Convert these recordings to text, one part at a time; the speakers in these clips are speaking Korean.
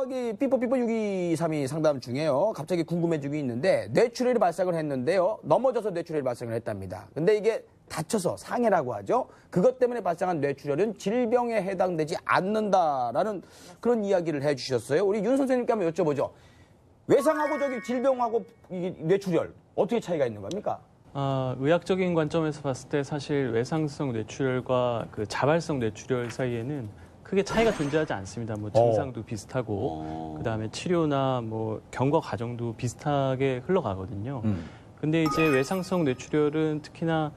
저기 삐뽀삐뽀 6232 상담 중에요. 갑자기 궁금해지고 있는데 뇌출혈이 발생을 했는데요. 넘어져서 뇌출혈이 발생을 했답니다. 근데 이게 다쳐서 상해라고 하죠. 그것 때문에 발생한 뇌출혈은 질병에 해당되지 않는다라는 그런 이야기를 해주셨어요. 우리 윤 선생님께 한번 여쭤보죠. 외상하고 저기 질병하고 이 뇌출혈 어떻게 차이가 있는 겁니까? 의학적인 관점에서 봤을 때 사실 외상성 뇌출혈과 그 자발성 뇌출혈 사이에는 크게 차이가 존재하지 않습니다. 뭐 증상도 비슷하고 그다음에 치료나 뭐 경과 과정도 비슷하게 흘러가거든요. 근데 이제 외상성 뇌출혈은 특히나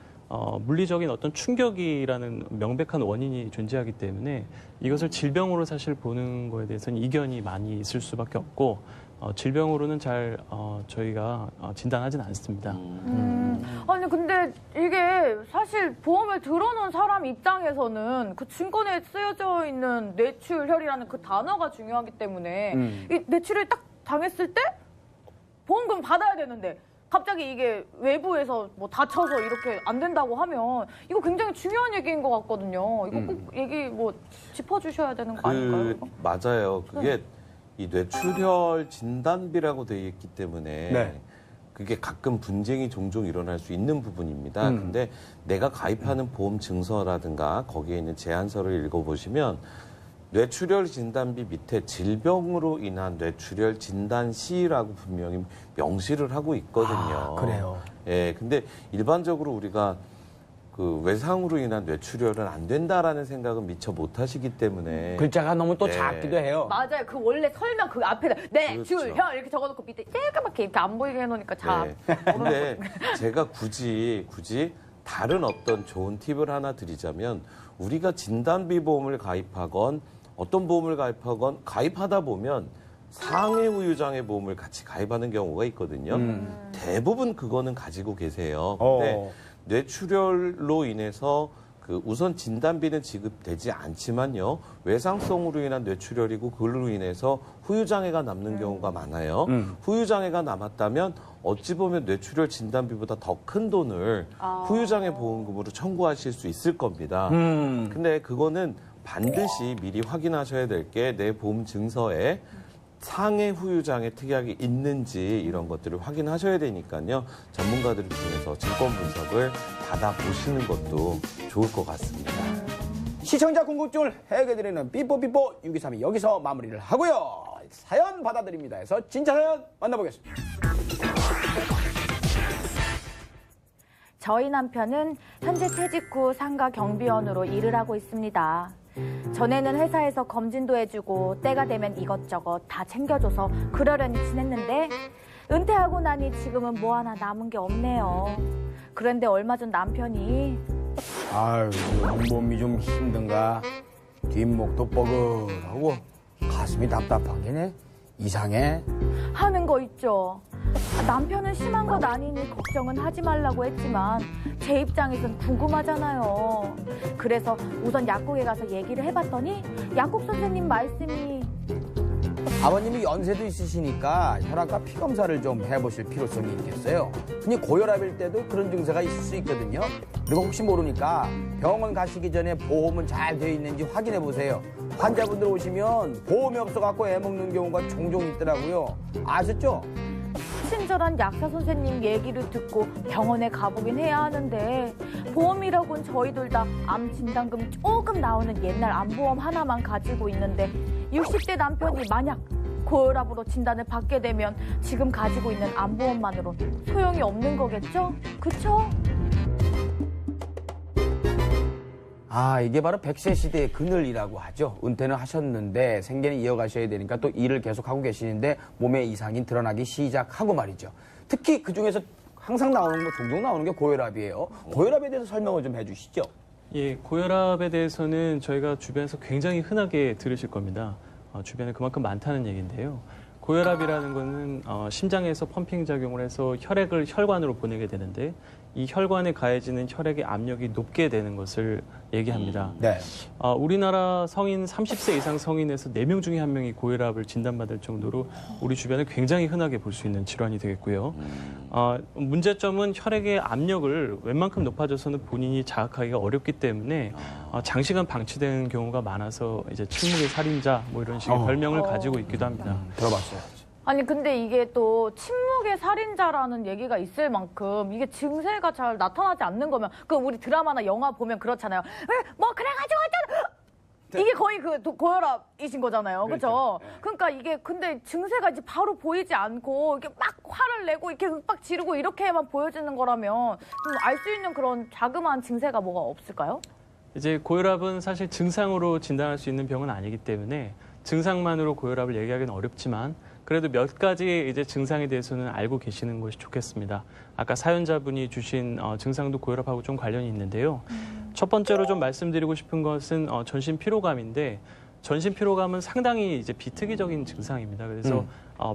물리적인 어떤 충격이라는 명백한 원인이 존재하기 때문에 이것을 질병으로 사실 보는 거에 대해서는 이견이 많이 있을 수밖에 없고 질병으로는 잘 저희가 진단하진 않습니다. 아니 근데 이게 사실 보험을 들어놓은 사람 입장에서는 그 증권에 쓰여져 있는 뇌출혈이라는 그 단어가 중요하기 때문에 이 뇌출혈 딱 당했을 때 보험금 받아야 되는데 갑자기 이게 외부에서 뭐 다쳐서 이렇게 안 된다고 하면 이거 굉장히 중요한 얘기인 것 같거든요. 이거 꼭 얘기 뭐 짚어주셔야 되는 거 아닐까요? 이거? 맞아요. 그게 이 뇌출혈 진단비라고 되어 있기 때문에 네. 그게 가끔 분쟁이 종종 일어날 수 있는 부분입니다. 근데 내가 가입하는 보험 증서라든가 거기에 있는 제안서를 읽어보시면 뇌출혈 진단비 밑에 질병으로 인한 뇌출혈 진단 시라고 분명히 명시를 하고 있거든요. 그래요? 예, 근데 일반적으로 우리가 그 외상으로 인한 뇌출혈은 안 된다라는 생각은 미처 못 하시기 때문에 글자가 너무 또 네. 작기도 해요. 맞아요. 그 원래 설명 그 앞에다 뇌출혈 그렇죠. 이렇게 적어놓고 밑에 쬐까맣게 이렇게 안 보이게 해놓으니까 잘 네. 근데 제가 굳이 다른 어떤 좋은 팁을 하나 드리자면 우리가 진단비 보험을 가입하건 어떤 보험을 가입하건 가입하다 보면 상해 후유장애 보험을 같이 가입하는 경우가 있거든요. 대부분 그거는 가지고 계세요. 근데 뇌출혈로 인해서 그 우선 진단비는 지급되지 않지만요. 외상성으로 인한 뇌출혈이고 그걸로 인해서 후유장애가 남는 경우가 많아요. 후유장애가 남았다면 어찌 보면 뇌출혈 진단비보다 더 큰 돈을 후유장애 보험금으로 청구하실 수 있을 겁니다. 근데 그거는 반드시 미리 확인하셔야 될 게 내 보험 증서에 상해 후유장애 특약이 있는지 이런 것들을 확인하셔야 되니까요. 전문가들을 통해서 증권 분석을 받아보시는 것도 좋을 것 같습니다. 시청자 궁금증을 해결해드리는 삐뽀삐뽀 6232 여기서 마무리를 하고요. 사연 받아드립니다 해서 진짜 사연 만나보겠습니다. 저희 남편은 현재 퇴직 후 상가 경비원으로 일을 하고 있습니다. 전에는 회사에서 검진도 해주고 때가 되면 이것저것 다 챙겨줘서 그러려니 지냈는데 은퇴하고 나니 지금은 뭐 하나 남은 게 없네요. 그런데 얼마 전 남편이 아유, 몸이 좀 힘든가? 뒷목도 뻐근하고 가슴이 답답한 게네. 이상해. 하는 거 있죠. 남편은 심한 것 아니니 걱정은 하지 말라고 했지만 제 입장에선 궁금하잖아요. 그래서 우선 약국에 가서 얘기를 해봤더니 약국 선생님 말씀이 아버님이 연세도 있으시니까 혈압과 피 검사를 좀 해보실 필요성이 있겠어요. 흔히 고혈압일 때도 그런 증세가 있을 수 있거든요. 그리고 혹시 모르니까 병원 가시기 전에 보험은 잘 되어 있는지 확인해 보세요. 환자분들 오시면 보험이 없어갖고 애먹는 경우가 종종 있더라고요. 아셨죠? 친절한 약사 선생님 얘기를 듣고 병원에 가보긴 해야 하는데 보험이라고는 저희들 다 암 진단금 조금 나오는 옛날 암보험 하나만 가지고 있는데 60대 남편이 만약 고혈압으로 진단을 받게 되면 지금 가지고 있는 암보험만으로 소용이 없는 거겠죠? 그쵸? 아, 이게 바로 100세 시대의 그늘이라고 하죠. 은퇴는 하셨는데 생계는 이어가셔야 되니까 또 일을 계속하고 계시는데 몸에 이상이 드러나기 시작하고 말이죠. 특히 그중에서 항상 나오는 거, 종종 나오는 게 고혈압이에요. 고혈압에 대해서 설명을 좀 해주시죠. 예, 고혈압에 대해서는 저희가 주변에서 굉장히 흔하게 들으실 겁니다. 주변에 그만큼 많다는 얘기인데요. 고혈압이라는 거는 심장에서 펌핑 작용을 해서 혈액을 혈관으로 보내게 되는데 이 혈관에 가해지는 혈액의 압력이 높게 되는 것을 얘기합니다. 네. 우리나라 성인 30세 이상 성인에서 4명 중에 1명이 고혈압을 진단받을 정도로 우리 주변에 굉장히 흔하게 볼 수 있는 질환이 되겠고요. 문제점은 혈액의 압력을 웬만큼 높아져서는 본인이 자각하기가 어렵기 때문에 장시간 방치되는 경우가 많아서 이제 침묵의 살인자 뭐 이런 식의 별명을 가지고 있기도 합니다. 들어봤어요. 아니 근데 이게 또 침묵의 살인자라는 얘기가 있을 만큼 이게 증세가 잘 나타나지 않는 거면 그 우리 드라마나 영화 보면 그렇잖아요. 뭐 그래가지고 이게 거의 그 고혈압이신 거잖아요. 그렇죠? 그러니까 이게 근데 증세가 이제 바로 보이지 않고 이렇게 막 화를 내고 이렇게 윽박 지르고 이렇게만 보여지는 거라면 좀 알 수 있는 그런 자그마한 증세가 뭐가 없을까요? 이제 고혈압은 사실 증상으로 진단할 수 있는 병은 아니기 때문에 증상만으로 고혈압을 얘기하기는 어렵지만 그래도 몇 가지 이제 증상에 대해서는 알고 계시는 것이 좋겠습니다. 아까 사연자분이 주신 증상도 고혈압하고 좀 관련이 있는데요. 첫 번째로 좀 말씀드리고 싶은 것은 전신 피로감인데 전신 피로감은 상당히 이제 비특이적인 증상입니다. 그래서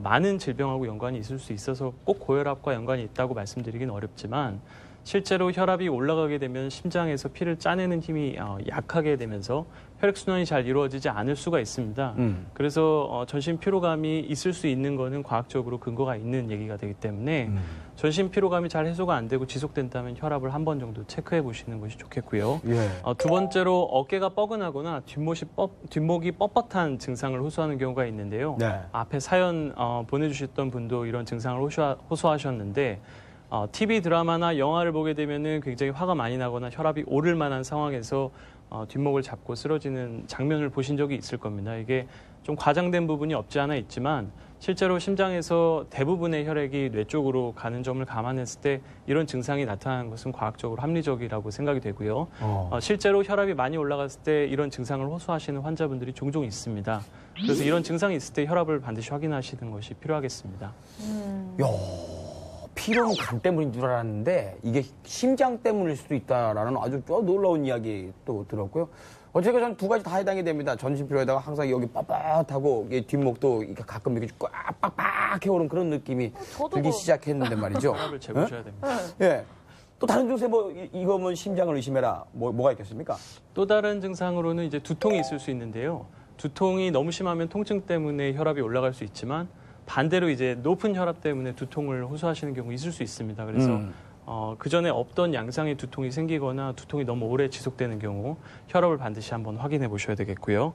많은 질병하고 연관이 있을 수 있어서 꼭 고혈압과 연관이 있다고 말씀드리긴 어렵지만 실제로 혈압이 올라가게 되면 심장에서 피를 짜내는 힘이 약하게 되면서 혈액순환이 잘 이루어지지 않을 수가 있습니다. 그래서 전신 피로감이 있을 수 있는 거는 과학적으로 근거가 있는 얘기가 되기 때문에 전신 피로감이 잘 해소가 안 되고 지속된다면 혈압을 한 번 정도 체크해 보시는 것이 좋겠고요. 예. 두 번째로 어깨가 뻐근하거나 뒷목이 뻣뻣한 증상을 호소하는 경우가 있는데요. 네. 앞에 사연 보내주셨던 분도 이런 증상을 호소하셨는데 TV 드라마나 영화를 보게 되면은 굉장히 화가 많이 나거나 혈압이 오를 만한 상황에서 뒷목을 잡고 쓰러지는 장면을 보신 적이 있을 겁니다. 이게 좀 과장된 부분이 없지 않아 있지만 실제로 심장에서 대부분의 혈액이 뇌 쪽으로 가는 점을 감안했을 때 이런 증상이 나타나는 것은 과학적으로 합리적이라고 생각이 되고요. 실제로 혈압이 많이 올라갔을 때 이런 증상을 호소하시는 환자분들이 종종 있습니다. 그래서 이런 증상이 있을 때 혈압을 반드시 확인하시는 것이 필요하겠습니다. 피로는 간 때문인 줄 알았는데 이게 심장 때문일 수도 있다라는 아주 놀라운 이야기 또 들었고요. 어쨌든 저는 두 가지 다 해당이 됩니다. 전신피로에다가 항상 여기 빳빳하고 이게 뒷목도 이렇게 가끔 이렇게 꽉 빡빡해 오는 그런 느낌이 들기 시작했는데 말이죠. 혈압을 재보셔야 됩니다. 예. 또 다른 증세 이거면 심장을 의심해라. 뭐가 있겠습니까? 또 다른 증상으로는 이제 두통이 있을 수 있는데요. 두통이 너무 심하면 통증 때문에 혈압이 올라갈 수 있지만 반대로 이제 높은 혈압 때문에 두통을 호소하시는 경우 있을 수 있습니다. 그래서 그 전에 없던 양상의 두통이 생기거나 두통이 너무 오래 지속되는 경우 혈압을 반드시 한번 확인해 보셔야 되겠고요.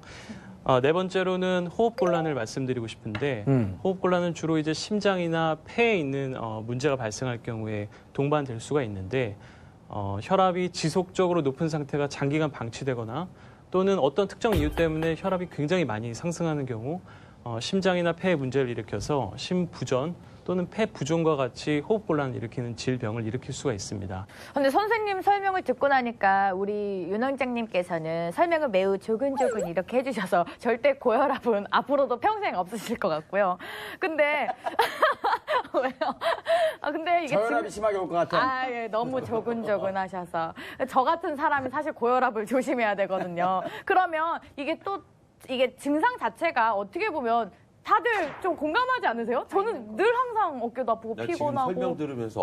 네 번째로는 호흡곤란을 말씀드리고 싶은데 호흡곤란은 주로 이제 심장이나 폐에 있는 문제가 발생할 경우에 동반될 수가 있는데 혈압이 지속적으로 높은 상태가 장기간 방치되거나 또는 어떤 특정 이유 때문에 혈압이 굉장히 많이 상승하는 경우 심장이나 폐에 문제를 일으켜서 심부전 또는 폐부종과 같이 호흡곤란을 일으키는 질병을 일으킬 수가 있습니다. 근데 선생님 설명을 듣고 나니까 우리 윤 원장님께서는 설명을 매우 조근조근 이렇게 해주셔서 절대 고혈압은 앞으로도 평생 없으실 것 같고요. 근데 왜요? 근데 이게 저혈압이 심하게 올 것 같아. 예, 너무 조근조근 하셔서 저 같은 사람이 사실 고혈압을 조심해야 되거든요. 그러면 이게 증상 자체가 어떻게 보면 다들 좀 공감하지 않으세요? 저는 늘 항상 어깨도 아프고 나 지금 피곤하고. 설명 들으면서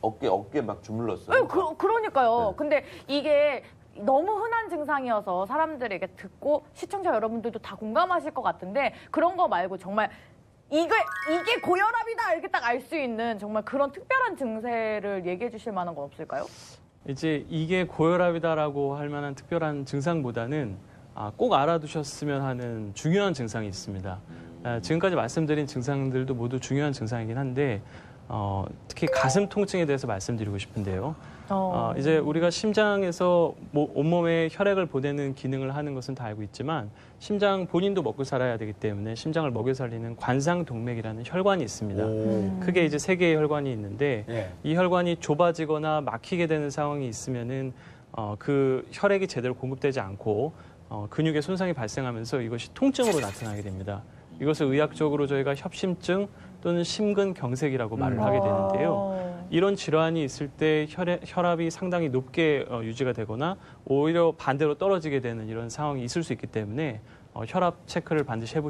어깨 막 주물렀어요. 그러니까요. 네. 근데 이게 너무 흔한 증상이어서 사람들에게 듣고 시청자 여러분들도 다 공감하실 것 같은데 그런 거 말고 정말 이게 고혈압이다 이렇게 딱 알 수 있는 정말 그런 특별한 증세를 얘기해 주실 만한 건 없을까요? 이제 이게 고혈압이다라고 할 만한 특별한 증상보다는 꼭 알아두셨으면 하는 중요한 증상이 있습니다. 지금까지 말씀드린 증상들도 모두 중요한 증상이긴 한데 특히 가슴 통증에 대해서 말씀드리고 싶은데요. 이제 우리가 심장에서 온몸에 혈액을 보내는 기능을 하는 것은 다 알고 있지만 심장 본인도 먹고 살아야 되기 때문에 심장을 먹여 살리는 관상동맥이라는 혈관이 있습니다. 크게 이제 3개의 혈관이 있는데 이 혈관이 좁아지거나 막히게 되는 상황이 있으면은 그 혈액이 제대로 공급되지 않고 근육에 손상이 발생하면서 이것이 통증으로 나타나게 됩니다. 이것을 의학적으로 저희가 협심증 또는 심근경색이라고 말을 하게 되는데요. 이런 질환이 있을 때 혈압이 상당히 높게 유지가 되거나 오히려 반대로 떨어지게 되는 이런 상황이 있을 수 있기 때문에 혈압 체크를 반드시 해보시기